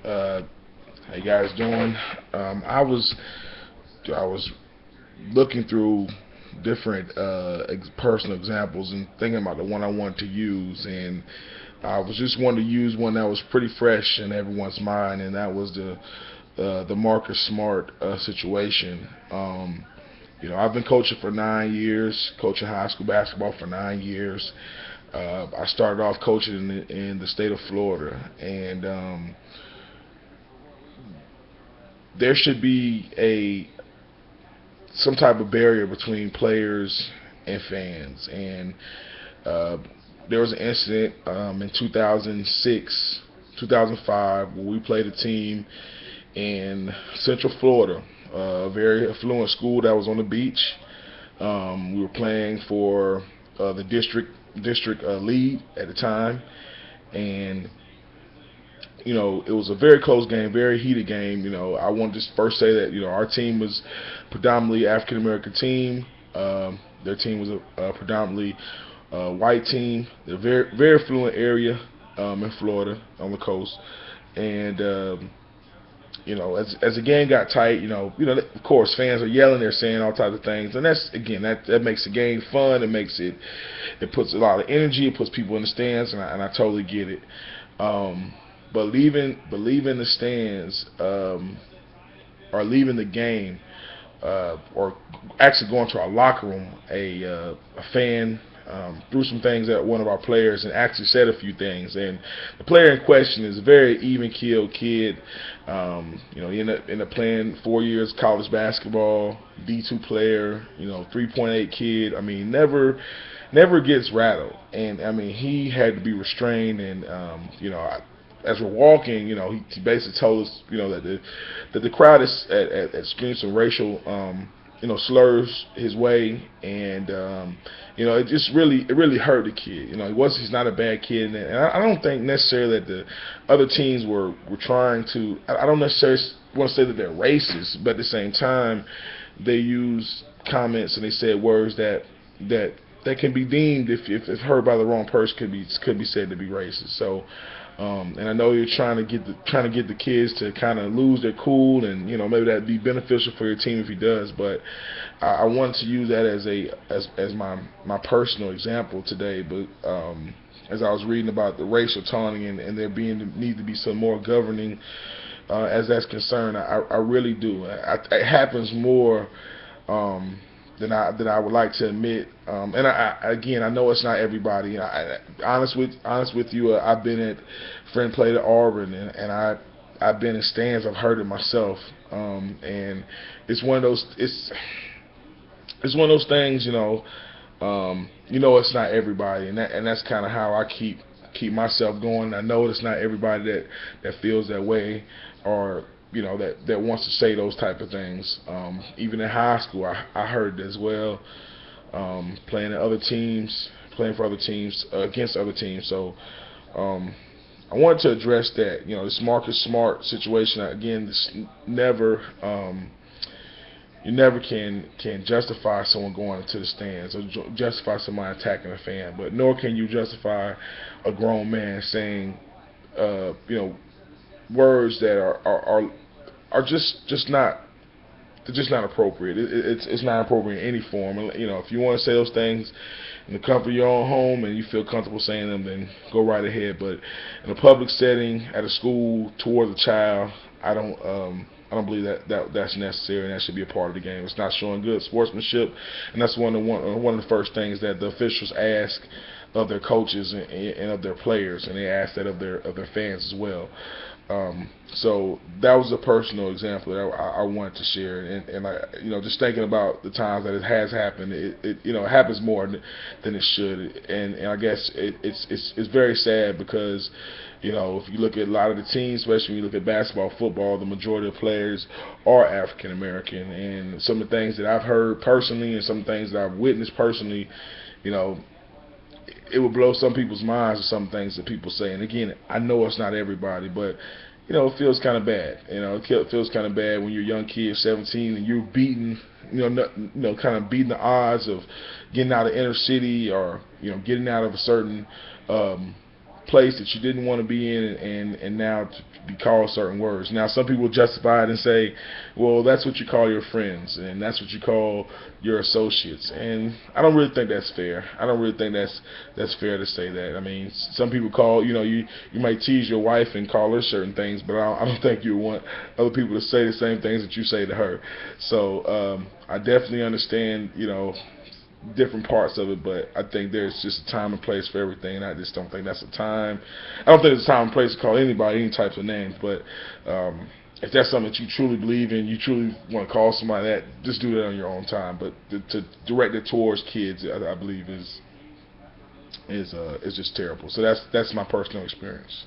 Uh, how you guys doing? I was looking through different personal examples and thinking about the one I wanted to use, and I was just wanting to use one that was pretty fresh in everyone's mind, and that was the Marcus Smart situation. I've been coaching for 9 years, coaching high school basketball for 9 years. I started off coaching in the state of Florida, and there should be a some type of barrier between players and fans. And uh, there was an incident in 2006, 2005, where we played a team in Central Florida, a very affluent school that was on the beach. We were playing for the district lead at the time, and it was a very close game, very heated game. I want to just first say that our team was predominantly African American team. Their team was a predominantly white team. A very affluent area in Florida on the coast, and as the game got tight, of course, fans are yelling, they're saying all types of things, and that's again that makes the game fun. It puts a lot of energy. It puts people in the stands, and I totally get it. But leaving the stands, or leaving the game, or actually going to our locker room, a fan threw some things at one of our players and actually said a few things. And the player in question is a very even-keeled kid. He ended up playing 4 years college basketball, D2 player, 3.8 kid. I mean, never gets rattled. And I mean, he had to be restrained. And as we're walking, he basically told us, that the crowd is at screaming some racial, slurs his way, and it really hurt the kid. He's not a bad kid, and I don't think necessarily that the other teams were trying to. I don't necessarily want to say that they're racist, but at the same time, they use comments and they said words that can be deemed, if heard by the wrong person, could be said to be racist. So, and I know you're trying to get the kids to kind of lose their cool, and maybe that'd be beneficial for your team if he does. But I wanted to use that as my personal example today. But as I was reading about the racial taunting and there need to be some more governing as that's concerned, I really do. It happens more. Than I would like to admit, and again, I know it's not everybody. Honest with you, I've been at friend played at Auburn, and I've been in stands. I've heard it myself, and it's one of those things. It's not everybody, and that's kind of how I keep myself going. I know it's not everybody that feels that way, or that wants to say those type of things. Even in high school, I heard it as well. Playing for other teams, against other teams. So I wanted to address that. This Marcus Smart situation. Again, you never can justify someone going into the stands or justify somebody attacking a fan, but nor can you justify a grown man saying, words that are just not appropriate. It's not appropriate in any form. If you want to say those things in the comfort of your own home and you feel comfortable saying them, then go right ahead. But in a public setting, at a school, towards a child, I don't believe that's necessary, and that should be a part of the game. It's not showing good sportsmanship, and that's one of the first things that the officials ask of their coaches and of their players, and they ask that of their fans as well. So that was a personal example that I wanted to share, and I, just thinking about the times that it has happened, it happens more than it should, and I guess it's very sad because, if you look at a lot of the teams, especially when you look at basketball, football, the majority of players are African American, and some of the things that I've heard personally and some of the things that I've witnessed personally, it would blow some people's minds with some things that people say. And again, I know it's not everybody, but it feels kind of bad. It feels kind of bad when you're a young kid, 17, and you're beating, kind of beating the odds of getting out of inner city, or getting out of a certain place that you didn't want to be in, and now to be called certain words. Now some people justify it and say, well, that's what you call your friends and that's what you call your associates, and I don't really think that's fair. I don't really think that's fair to say that. I mean, some people call, you might tease your wife and call her certain things, but I don't think you want other people to say the same things that you say to her. So I definitely understand, different parts of it, but I think there's just a time and place for everything, and I just don't think that's a time. I don't think there's a time and place to call anybody any types of names, but if that's something that you truly believe in, you truly want to call somebody that, just do that on your own time. But to direct it towards kids, I believe is just terrible. So that's my personal experience.